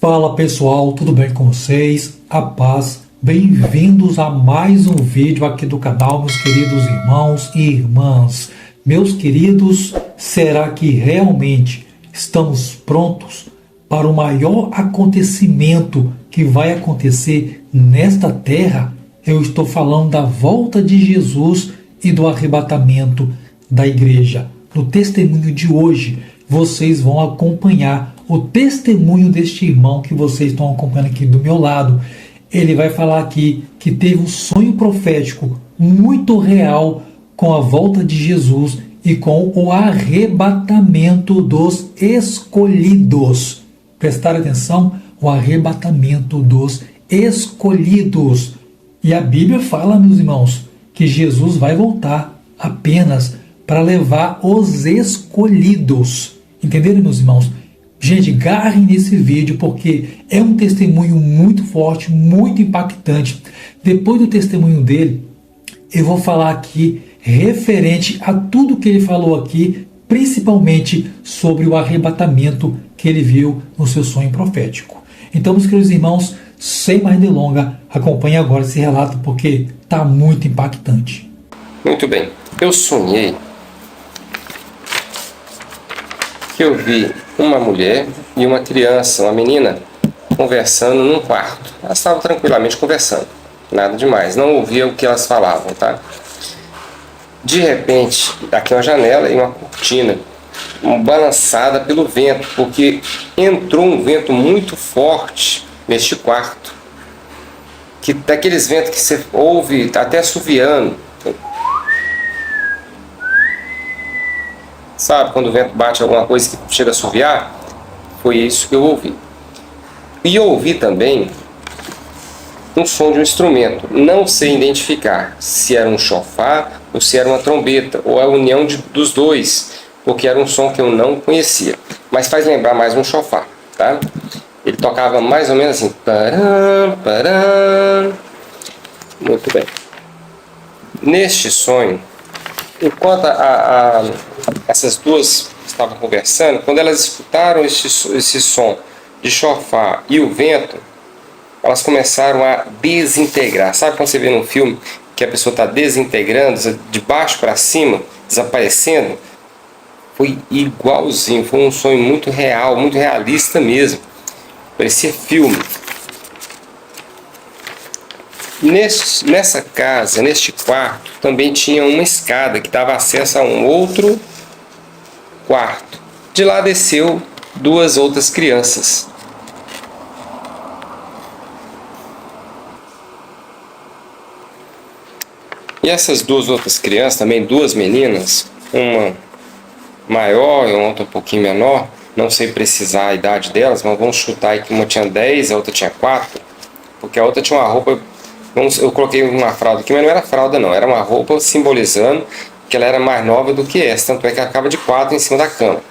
Fala pessoal, tudo bem com vocês? A paz, bem-vindos a mais um vídeo aqui do canal, meus queridos irmãos e irmãs. Meus queridos, será que realmente estamos prontos para o maior acontecimento que vai acontecer nesta terra? Eu estou falando da volta de Jesus e do arrebatamento da igreja. No testemunho de hoje, vocês vão acompanhar o testemunho deste irmão que vocês estão acompanhando aqui do meu lado. Ele vai falar aqui que teve um sonho profético muito real com a volta de Jesus e com o arrebatamento dos escolhidos. Prestar atenção, o arrebatamento dos escolhidos. E a Bíblia fala, meus irmãos, que Jesus vai voltar apenas para levar os escolhidos. Entenderam, meus irmãos? Gente, garrem nesse vídeo porque é um testemunho muito forte, muito impactante. Depois do testemunho dele, eu vou falar aqui referente a tudo que ele falou aqui, principalmente sobre o arrebatamento que ele viu no seu sonho profético. Então, meus queridos irmãos, sem mais delonga, acompanhe agora esse relato porque está muito impactante. Muito bem, eu sonhei que eu vi uma mulher e uma criança, uma menina, conversando num quarto. Elas estavam tranquilamente conversando, nada demais, não ouvia o que elas falavam, tá? De repente, aqui uma janela e uma cortina balançada pelo vento, porque entrou um vento muito forte neste quarto, que daqueles ventos que você ouve até assoviando. Sabe, quando o vento bate alguma coisa que chega a assoviar? Foi isso que eu ouvi. E eu ouvi também um som de um instrumento. Não sei identificar se era um chofar ou se era uma trombeta, ou a união dos dois, porque era um som que eu não conhecia. Mas faz lembrar mais um chofar, tá? Ele tocava mais ou menos assim. Param, param. Muito bem. Neste sonho, enquanto essas duas estavam conversando, quando elas escutaram esse som de chofar e o vento, elas começaram a desintegrar. Sabe quando você vê num filme que a pessoa está desintegrando, de baixo para cima, desaparecendo? Foi igualzinho, foi um sonho muito real, muito realista mesmo. Parecia filme. Nessa casa, neste quarto, também tinha uma escada que dava acesso a um outro quarto. De lá desceu duas outras crianças. E essas duas outras crianças, também duas meninas, uma maior e outra um pouquinho menor, não sei precisar a idade delas, mas vamos chutar aí que uma tinha 10, a outra tinha 4, porque a outra tinha uma roupa. Eu coloquei uma fralda aqui, mas não era fralda não, era uma roupa simbolizando que ela era mais nova do que essa, tanto é que ela acaba de 4 em cima da cama.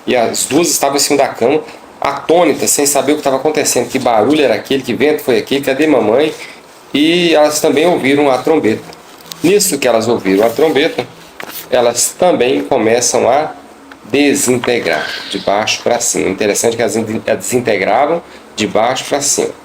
E as duas estavam em cima da cama, atônitas, sem saber o que estava acontecendo, que barulho era aquele, que vento foi aquele, cadê mamãe? E elas também ouviram a trombeta. Nisso que elas ouviram a trombeta, elas também começam a desintegrar, de baixo para cima. Interessante que elas desintegravam de baixo para cima.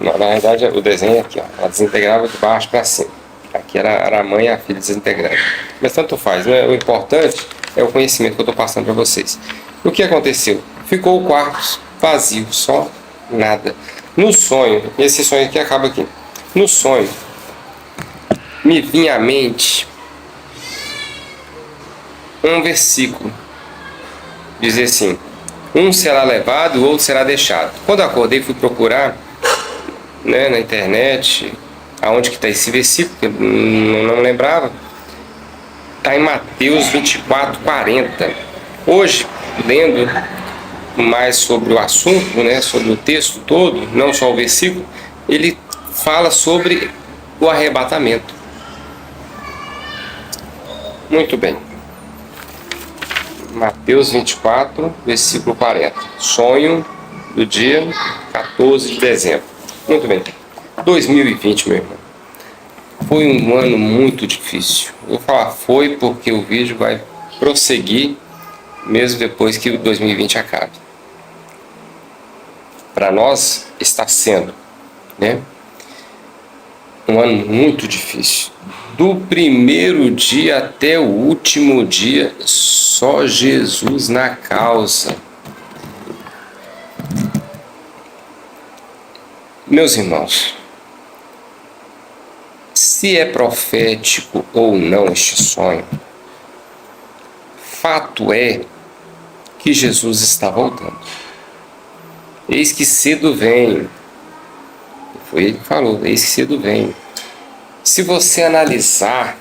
Não, na verdade o desenho é aqui, ó. Ela desintegrava de baixo para cima. Aqui era a mãe e a filha desintegrando. Mas tanto faz, né? O importante é o conhecimento que eu estou passando para vocês. O que aconteceu? Ficou o quarto vazio, só nada. No sonho, esse sonho aqui acaba aqui. No sonho, me vinha à mente um versículo. Dizer assim: um será levado, o outro será deixado. Quando eu acordei, fui procurar na internet aonde que está esse versículo, que eu não lembrava. Está em Mateus 24:40. Hoje, lendo mais sobre o assunto, sobre o texto todo, não só o versículo, ele fala sobre o arrebatamento. Muito bem. Mateus 24, versículo 40. Sonho do dia 14 de dezembro. Muito bem. 2020, meu irmão, foi um ano muito difícil. Eu vou falar foi porque o vídeo vai prosseguir mesmo depois que o 2020 acabe. Para nós está sendo, né, um ano muito difícil. Do primeiro dia até o último dia, só Jesus na causa. Meus irmãos, se é profético ou não este sonho, fato é que Jesus está voltando. Eis que cedo venho. Foi ele que falou, eis que cedo venho. Se você analisar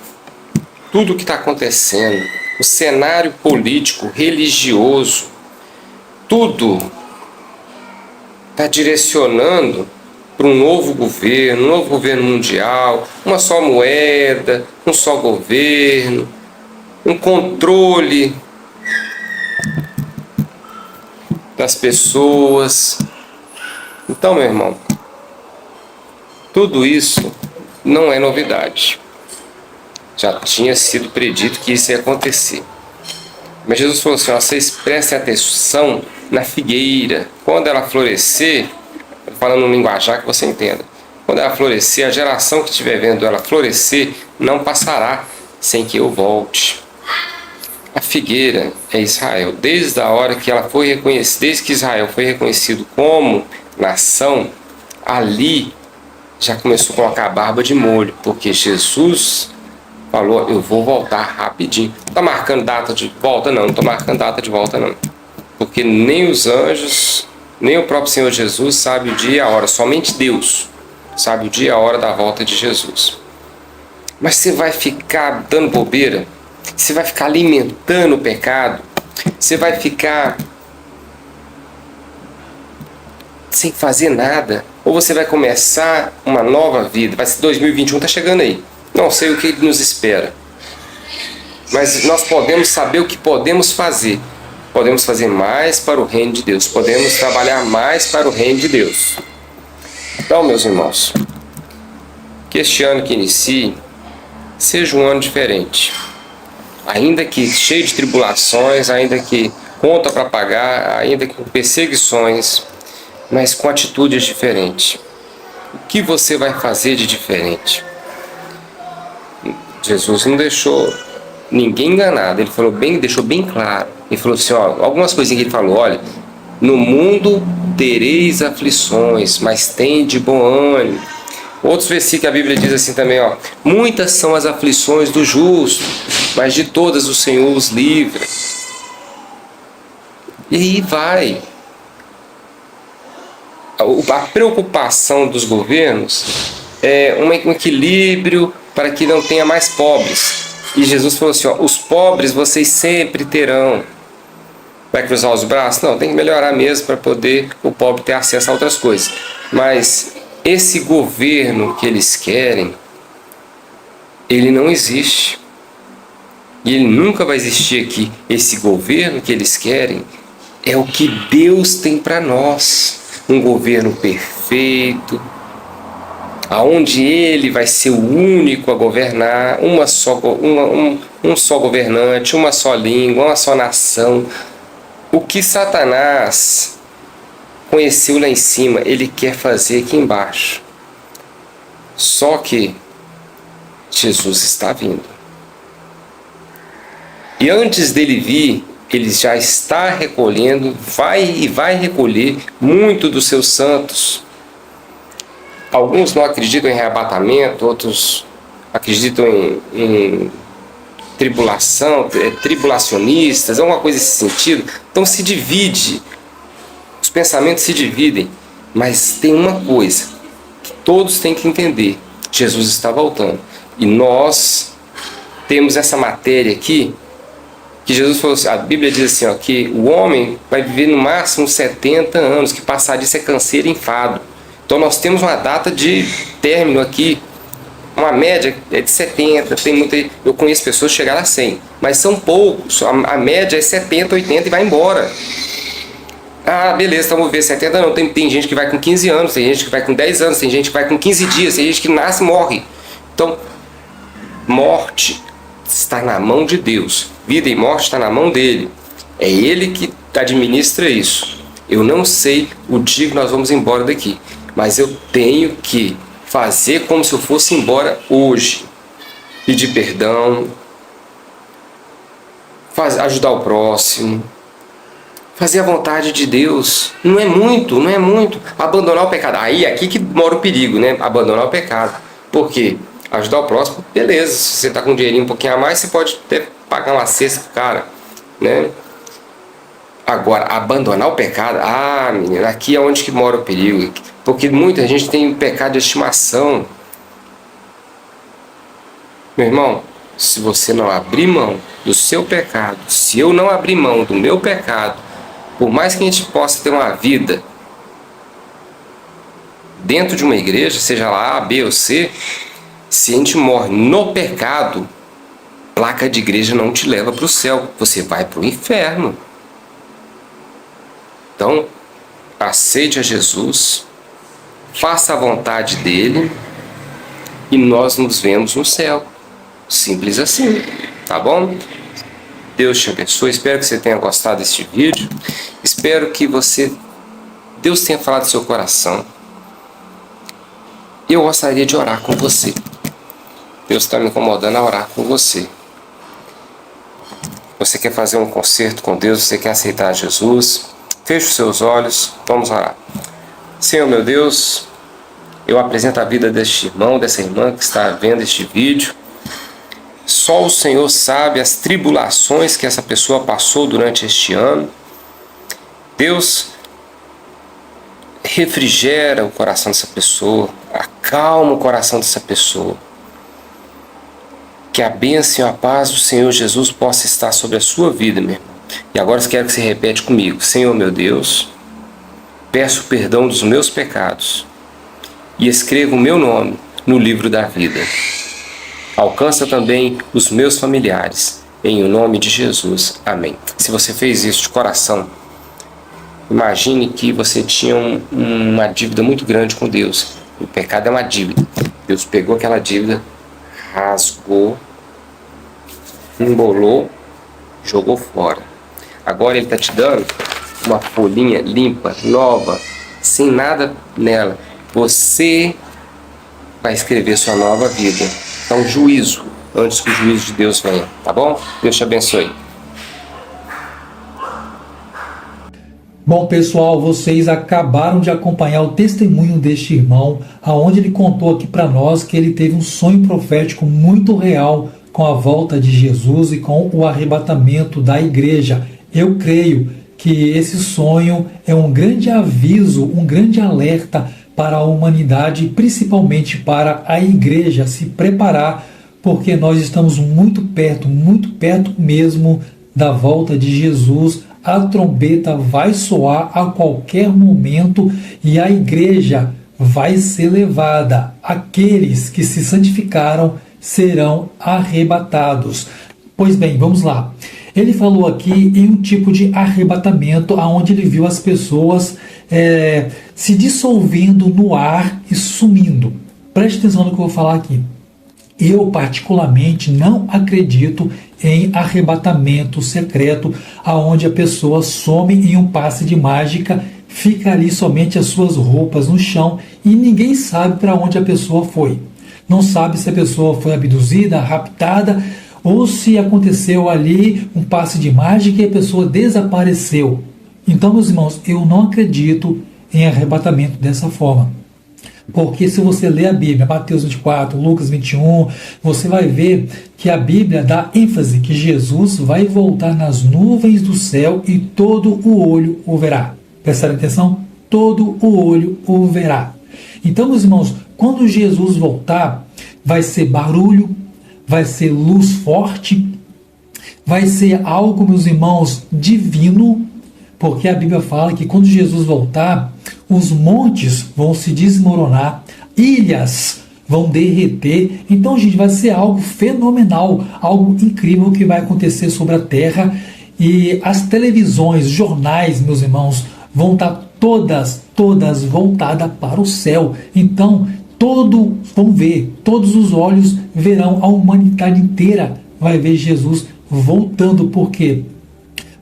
tudo o que está acontecendo, o cenário político, religioso, tudo está direcionando para um novo governo mundial, uma só moeda, um só governo, um controle das pessoas. Então, meu irmão, tudo isso não é novidade. Já tinha sido predito que isso ia acontecer. Mas Jesus falou assim, ó, vocês prestem atenção na figueira. Quando ela florescer, falando no linguajar que você entenda, quando ela florescer, a geração que estiver vendo ela florescer não passará sem que eu volte. A figueira é Israel. Desde a hora que ela foi reconhecida, desde que Israel foi reconhecido como nação, ali já começou a colocar a barba de molho, porque Jesus falou, eu vou voltar rapidinho. Não está marcando data de volta? Não estou marcando data de volta não. Porque nem os anjos, nem o próprio Senhor Jesus sabe o dia e a hora. Somente Deus sabe o dia e a hora da volta de Jesus. Mas você vai ficar dando bobeira? Você vai ficar alimentando o pecado? Você vai ficar sem fazer nada? Ou você vai começar uma nova vida? Vai ser 2021, está chegando aí. Não sei o que nos espera. Mas nós podemos saber o que podemos fazer. Podemos fazer mais para o reino de Deus. Podemos trabalhar mais para o reino de Deus. Então, meus irmãos, que este ano que inicie seja um ano diferente. Ainda que cheio de tribulações, ainda que conta para pagar, ainda que com perseguições, mas com atitudes diferentes. O que você vai fazer de diferente? Jesus não deixou ninguém enganado. Ele falou bem, deixou bem claro. Ele falou assim, ó, algumas coisinhas que ele falou, olha, no mundo tereis aflições, mas tende bom ânimo. Outros versículos que a Bíblia diz assim também, ó, muitas são as aflições do justo, mas de todas o Senhor os livra. E aí vai. A preocupação dos governos é um equilíbrio para que não tenha mais pobres. E Jesus falou assim, ó, os pobres vocês sempre terão. Vai cruzar os braços? Não, tem que melhorar mesmo para poder o pobre ter acesso a outras coisas. Mas esse governo que eles querem, ele não existe. E ele nunca vai existir aqui. Esse governo que eles querem é o que Deus tem para nós. Um governo perfeito, aonde ele vai ser o único a governar, um só governante, uma só língua, uma só nação. O que Satanás conheceu lá em cima, ele quer fazer aqui embaixo. Só que Jesus está vindo. E antes dele vir, ele já está recolhendo, vai recolher muito dos seus santos. Alguns não acreditam em arrebatamento, outros acreditam em tribulação, tribulacionistas, alguma coisa nesse sentido. Então se divide, os pensamentos se dividem, mas tem uma coisa que todos têm que entender: Jesus está voltando. E nós temos essa matéria aqui, que Jesus falou assim, a Bíblia diz assim, ó, que o homem vai viver no máximo 70 anos, que passar disso é canseiro e enfado. Então nós temos uma data de término aqui, uma média é de 70, tem muita, eu conheço pessoas que chegaram a 100, mas são poucos, a média é 70, 80 e vai embora. Ah, beleza, então vamos ver, 70 não, tem gente que vai com 15 anos, tem gente que vai com 10 anos, tem gente que vai com 15 dias, tem gente que nasce e morre. Então, morte está na mão de Deus. Vida e morte está na mão dele. É ele que administra isso. Eu não sei o dia que nós vamos embora daqui, mas eu tenho que fazer como se eu fosse embora hoje. Pedir perdão, ajudar o próximo, fazer a vontade de Deus. Não é muito, não é muito. Abandonar o pecado. Aí aqui que mora o perigo, né? Abandonar o pecado. Por quê? Ajudar o próximo, beleza. Se você está com um dinheirinho um pouquinho a mais, você pode até pagar uma cesta pro cara, né? Agora, abandonar o pecado, menino, aqui é onde que mora o perigo. Porque muita gente tem pecado de estimação. Meu irmão, se você não abrir mão do seu pecado, se eu não abrir mão do meu pecado, por mais que a gente possa ter uma vida dentro de uma igreja, seja lá A, B ou C, se a gente morre no pecado, placa de igreja não te leva para o céu, você vai para o inferno. Então, aceite a Jesus, faça a vontade dele e nós nos vemos no céu. Simples assim, tá bom? Deus te abençoe, espero que você tenha gostado deste vídeo, espero que Deus tenha falado do seu coração. Eu gostaria de orar com você. Deus está me incomodando a orar com você. Você quer fazer um concerto com Deus, você quer aceitar Jesus? Feche os seus olhos, vamos orar. Senhor meu Deus, eu apresento a vida deste irmão, dessa irmã que está vendo este vídeo. Só o Senhor sabe as tribulações que essa pessoa passou durante este ano. Deus, refrigera o coração dessa pessoa, acalma o coração dessa pessoa. Que a bênção e a paz do Senhor Jesus possa estar sobre a sua vida, meu irmão. E agora eu quero que você repete comigo. Senhor meu Deus, peço perdão dos meus pecados e escreva o meu nome no livro da vida. Alcança também os meus familiares, em o nome de Jesus. Amém. Se você fez isso de coração, imagine que você tinha uma dívida muito grande com Deus. O pecado é uma dívida. Deus pegou aquela dívida, rasgou, embolou, jogou fora. Agora Ele está te dando uma folhinha limpa, nova, sem nada nela. Você vai escrever sua nova vida. Então, juízo, antes que o juízo de Deus venha, tá bom? Deus te abençoe. Bom, pessoal, vocês acabaram de acompanhar o testemunho deste irmão, aonde ele contou aqui para nós que ele teve um sonho profético muito real com a volta de Jesus e com o arrebatamento da igreja. Eu creio que esse sonho é um grande aviso, um grande alerta para a humanidade, principalmente para a igreja se preparar, porque nós estamos muito perto mesmo da volta de Jesus. A trombeta vai soar a qualquer momento e a igreja vai ser levada. Aqueles que se santificaram serão arrebatados. Pois bem, vamos lá. Ele falou aqui em um tipo de arrebatamento, onde ele viu as pessoas se dissolvendo no ar e sumindo. Preste atenção no que eu vou falar aqui. Eu, particularmente, não acredito em arrebatamento secreto, aonde a pessoa some em um passe de mágica, fica ali somente as suas roupas no chão e ninguém sabe para onde a pessoa foi. Não sabe se a pessoa foi abduzida, raptada, ou se aconteceu ali um passe de mágica e a pessoa desapareceu. Então, meus irmãos, eu não acredito em arrebatamento dessa forma. Porque se você ler a Bíblia, Mateus 24, Lucas 21, você vai ver que a Bíblia dá ênfase que Jesus vai voltar nas nuvens do céu e todo o olho o verá. Prestaram atenção? Todo o olho o verá. Então, meus irmãos, quando Jesus voltar, vai ser barulho, vai ser luz forte, vai ser algo, meus irmãos, divino, porque a Bíblia fala que quando Jesus voltar, os montes vão se desmoronar, ilhas vão derreter. Então, gente, vai ser algo fenomenal, algo incrível que vai acontecer sobre a terra. E as televisões, jornais, meus irmãos, vão estar todas voltadas para o céu. Então, todos os olhos verão, a humanidade inteira vai ver Jesus voltando, porque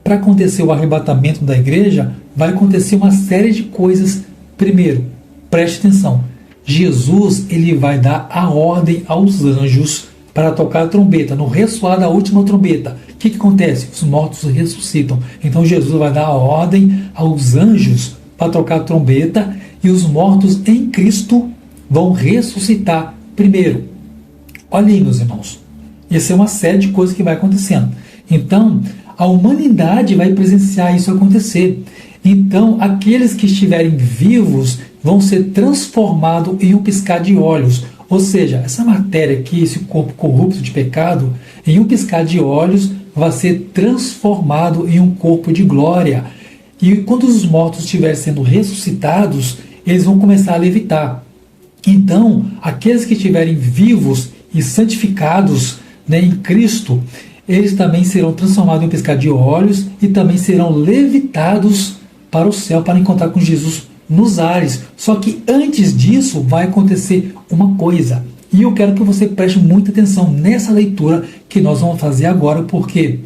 para acontecer o arrebatamento da igreja, vai acontecer uma série de coisas. Primeiro, preste atenção, Jesus ele vai dar a ordem aos anjos para tocar a trombeta. No ressoar da última trombeta, o que acontece? Os mortos ressuscitam. Então Jesus vai dar a ordem aos anjos para tocar a trombeta e os mortos em Cristo vão ressuscitar primeiro. Olha aí, meus irmãos. Essa é uma série de coisas que vai acontecendo. Então, a humanidade vai presenciar isso acontecer. Então, aqueles que estiverem vivos vão ser transformados em um piscar de olhos. Ou seja, essa matéria aqui, esse corpo corrupto de pecado, em um piscar de olhos, vai ser transformado em um corpo de glória. E quando os mortos estiverem sendo ressuscitados, eles vão começar a levitar. Então, aqueles que estiverem vivos e santificados, em Cristo, eles também serão transformados em um piscar de olhos e também serão levitados para o céu para encontrar com Jesus nos ares. Só que antes disso vai acontecer uma coisa. E eu quero que você preste muita atenção nessa leitura que nós vamos fazer agora, porque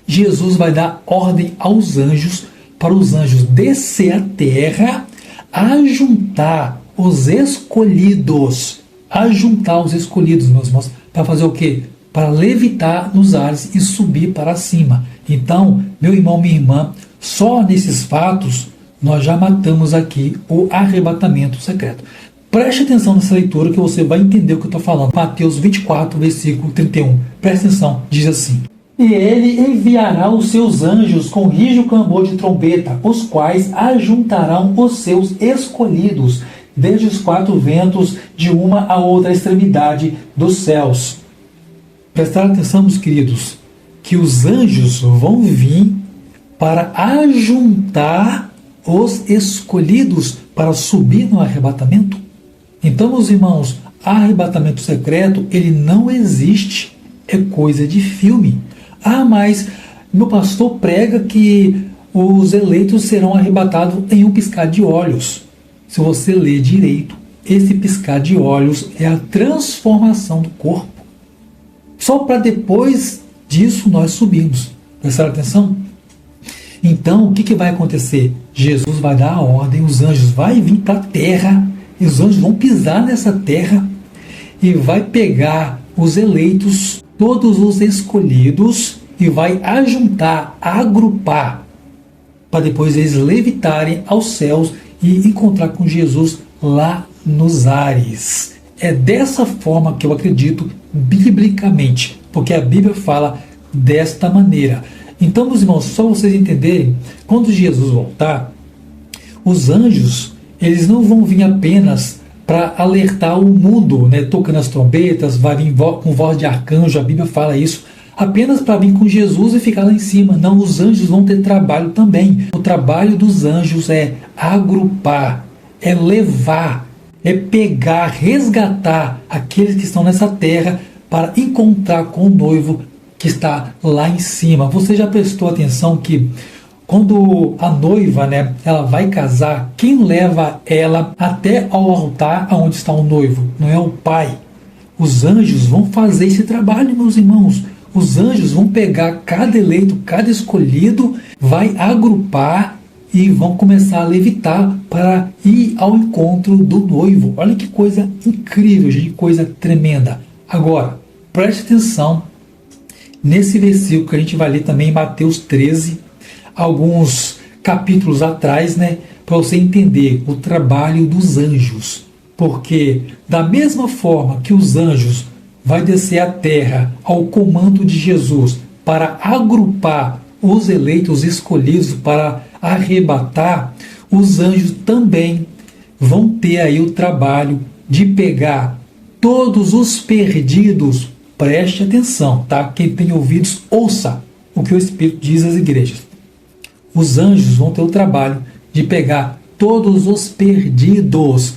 Jesus vai dar ordem aos anjos, para os anjos descer à terra, ajuntar os escolhidos. Ajuntar os escolhidos, meus irmãos, para fazer o quê? Para levitar nos ares e subir para cima. Então, meu irmão, minha irmã, só nesses fatos nós já matamos aqui o arrebatamento secreto. Preste atenção nessa leitura que você vai entender o que eu estou falando. Mateus 24, versículo 31. Preste atenção, diz assim: E ele enviará os seus anjos com rijo clamor de trombeta, os quais ajuntarão os seus escolhidos, desde os quatro ventos, de uma a outra extremidade dos céus. Prestar atenção, meus queridos, que os anjos vão vir para ajuntar os escolhidos para subir no arrebatamento. Então, meus irmãos, arrebatamento secreto, ele não existe, é coisa de filme. Ah, mas meu pastor prega que os eleitos serão arrebatados em um piscar de olhos. Se você ler direito, esse piscar de olhos é a transformação do corpo. Só para depois disso nós subirmos. Prestaram atenção? Então, o que vai acontecer? Jesus vai dar a ordem, os anjos vão vir para a terra, e os anjos vão pisar nessa terra e vai pegar os eleitos, todos os escolhidos, e vai ajuntar, agrupar, para depois eles levitarem aos céus e encontrar com Jesus lá nos ares. É dessa forma que eu acredito biblicamente, porque a Bíblia fala desta maneira. Então, meus irmãos, só vocês entenderem, quando Jesus voltar, os anjos, eles não vão vir apenas para alertar o mundo, tocando as trombetas, vai vir com voz de arcanjo, a Bíblia fala isso, apenas para vir com Jesus e ficar lá em cima. Não, os anjos vão ter trabalho também. O trabalho dos anjos é agrupar, é levar, é pegar, resgatar aqueles que estão nessa terra para encontrar com o noivo que está lá em cima. Você já prestou atenção que quando a noiva, ela vai casar, quem leva ela até ao altar onde está o noivo? Não é o pai. Os anjos vão fazer esse trabalho, meus irmãos. Os anjos vão pegar cada eleito, cada escolhido, vai agrupar e vão começar a levitar para ir ao encontro do noivo. Olha que coisa incrível, gente, que coisa tremenda. Agora, preste atenção nesse versículo que a gente vai ler também em Mateus 13, alguns capítulos atrás, para você entender o trabalho dos anjos. Porque da mesma forma que os anjos vai descer à terra ao comando de Jesus para agrupar os eleitos escolhidos para arrebatar, os anjos também vão ter aí o trabalho de pegar todos os perdidos. Preste atenção, tá? Quem tem ouvidos, ouça o que o Espírito diz às igrejas. Os anjos vão ter o trabalho de pegar todos os perdidos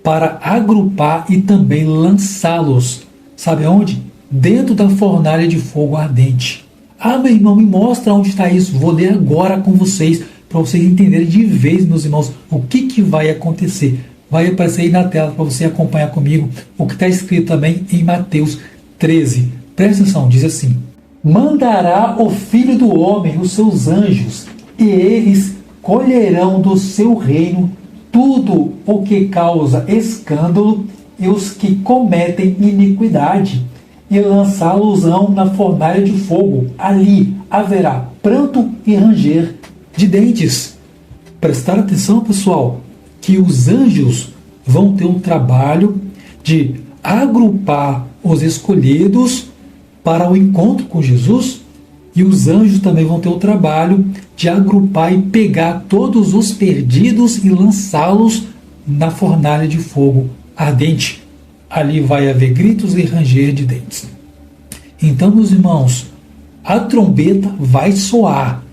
para agrupar e também lançá-los. Sabe aonde? Dentro da fornalha de fogo ardente. Ah, meu irmão, me mostra onde está isso. Vou ler agora com vocês, para vocês entenderem de vez, meus irmãos, o que vai acontecer. Vai aparecer aí na tela para você acompanhar comigo o que está escrito também em Mateus 13. Presta atenção, diz assim: mandará o Filho do Homem os seus anjos, e eles colherão do seu reino tudo o que causa escândalo e os que cometem iniquidade, e lançá-los-ão na fornalha de fogo. Ali haverá pranto e ranger de dentes. Prestar atenção, pessoal, que os anjos vão ter um trabalho de agrupar os escolhidos para o encontro com Jesus, e os anjos também vão ter o trabalho de agrupar e pegar todos os perdidos e lançá-los na fornalha de fogo ardente. Ali vai haver gritos e ranger de dentes. Então, meus irmãos, a trombeta vai soar,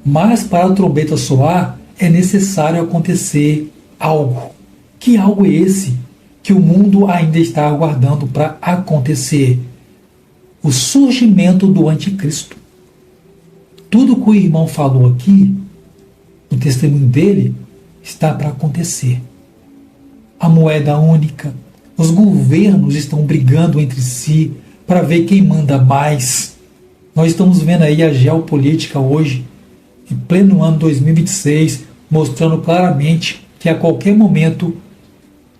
mas para a trombeta soar é necessário acontecer algo. Que algo é esse que o mundo ainda está aguardando para acontecer? O surgimento do anticristo. Tudo que o irmão falou aqui, o testemunho dele, está para acontecer. A moeda única, os governos estão brigando entre si para ver quem manda mais. Nós estamos vendo aí a geopolítica hoje, em pleno ano 2026, mostrando claramente que a qualquer momento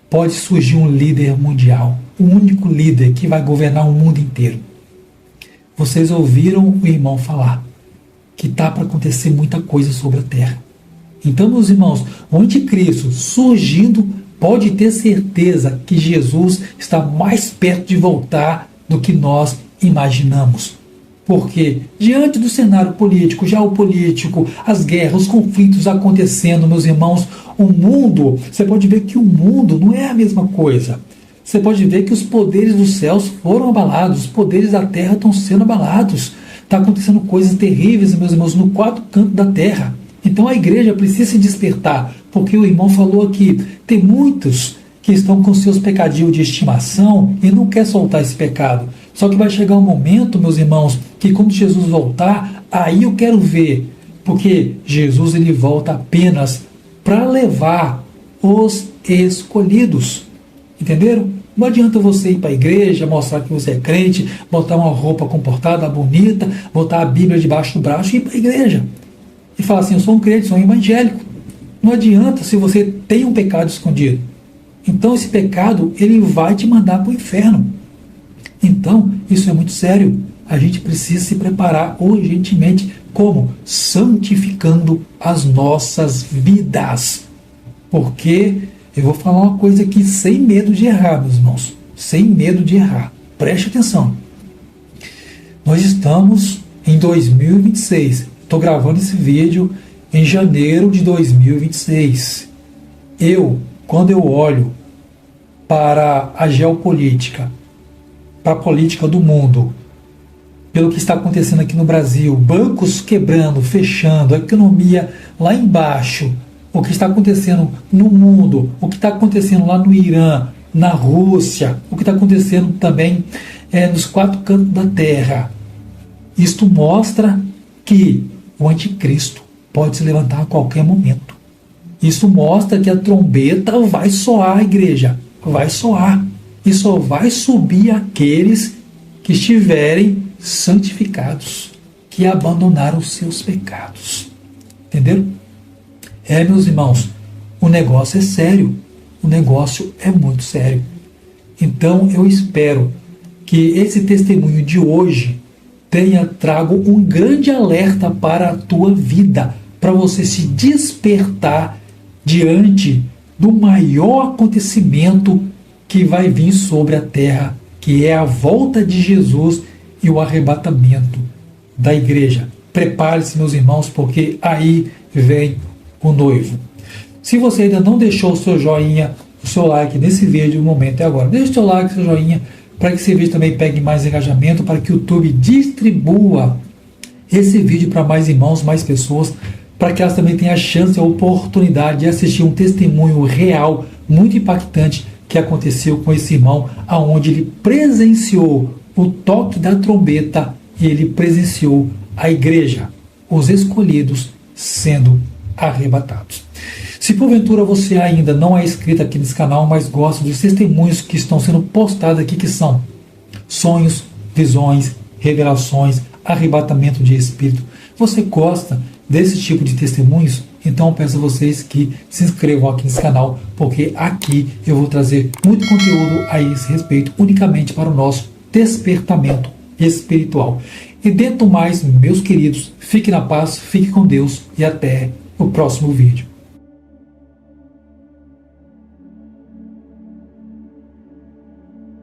pode surgir um líder mundial, o único líder que vai governar o mundo inteiro. Vocês ouviram o irmão falar que está para acontecer muita coisa sobre a Terra. Então, meus irmãos, o anticristo surgindo, pode ter certeza que Jesus está mais perto de voltar do que nós imaginamos. Porque, diante do cenário político, geopolítico, as guerras, os conflitos acontecendo, meus irmãos, o mundo, você pode ver que o mundo não é a mesma coisa. Você pode ver que os poderes dos céus foram abalados, os poderes da terra estão sendo abalados. Está acontecendo coisas terríveis, meus irmãos, no quatro cantos da terra. Então a igreja precisa se despertar, porque o irmão falou aqui, tem muitos que estão com seus pecadinhos de estimação e não quer soltar esse pecado. Só que vai chegar um momento, meus irmãos, que quando Jesus voltar, aí eu quero ver, porque Jesus ele volta apenas para levar os escolhidos. Entenderam? Não adianta você ir para a igreja, mostrar que você é crente, botar uma roupa comportada, bonita, botar a Bíblia debaixo do braço e ir para a igreja. E falar assim, eu sou um crente, sou um evangélico. Não adianta se você tem um pecado escondido. Então esse pecado, ele vai te mandar para o inferno. Então, isso é muito sério. A gente precisa se preparar urgentemente. Como? Santificando as nossas vidas. Porque eu vou falar uma coisa aqui sem medo de errar, meus irmãos. Sem medo de errar. Preste atenção. Nós estamos em 2026. Estou gravando esse vídeo em janeiro de 2026. Quando eu olho para a geopolítica, para a política do mundo, pelo que está acontecendo aqui no Brasil, bancos quebrando, fechando, a economia lá embaixo, o que está acontecendo no mundo, o que está acontecendo lá no Irã, na Rússia, o que está acontecendo também nos quatro cantos da terra. Isto mostra que o anticristo pode se levantar a qualquer momento. Isso mostra que a trombeta vai soar, a igreja, vai soar. E só vai subir aqueles que estiverem santificados, que abandonaram os seus pecados. Entenderam? Meus irmãos, o negócio é sério. O negócio é muito sério. Então eu espero que esse testemunho de hoje tenha trago um grande alerta para a tua vida, para você se despertar diante do maior acontecimento que vai vir sobre a terra, que é a volta de Jesus e o arrebatamento da igreja. Prepare-se, meus irmãos, porque aí vem o noivo. Se você ainda não deixou o seu joinha, o seu like nesse vídeo, o momento é agora. Deixe o seu like, o seu joinha, para que esse vídeo também pegue mais engajamento, para que o YouTube distribua esse vídeo para mais irmãos, mais pessoas, para que elas também tenham a chance, a oportunidade de assistir um testemunho real, muito impactante, que aconteceu com esse irmão, aonde ele presenciou o toque da trombeta e ele presenciou a igreja, os escolhidos, sendo arrebatados. Se porventura você ainda não é inscrito aqui nesse canal, mas gosta dos testemunhos que estão sendo postados aqui, que são sonhos, visões, revelações, arrebatamento de espírito. Você gosta desse tipo de testemunhos? Então eu peço a vocês que se inscrevam aqui nesse canal, porque aqui eu vou trazer muito conteúdo a esse respeito, unicamente para o nosso despertamento espiritual. E dentro mais, meus queridos, fique na paz, fique com Deus e até o próximo vídeo.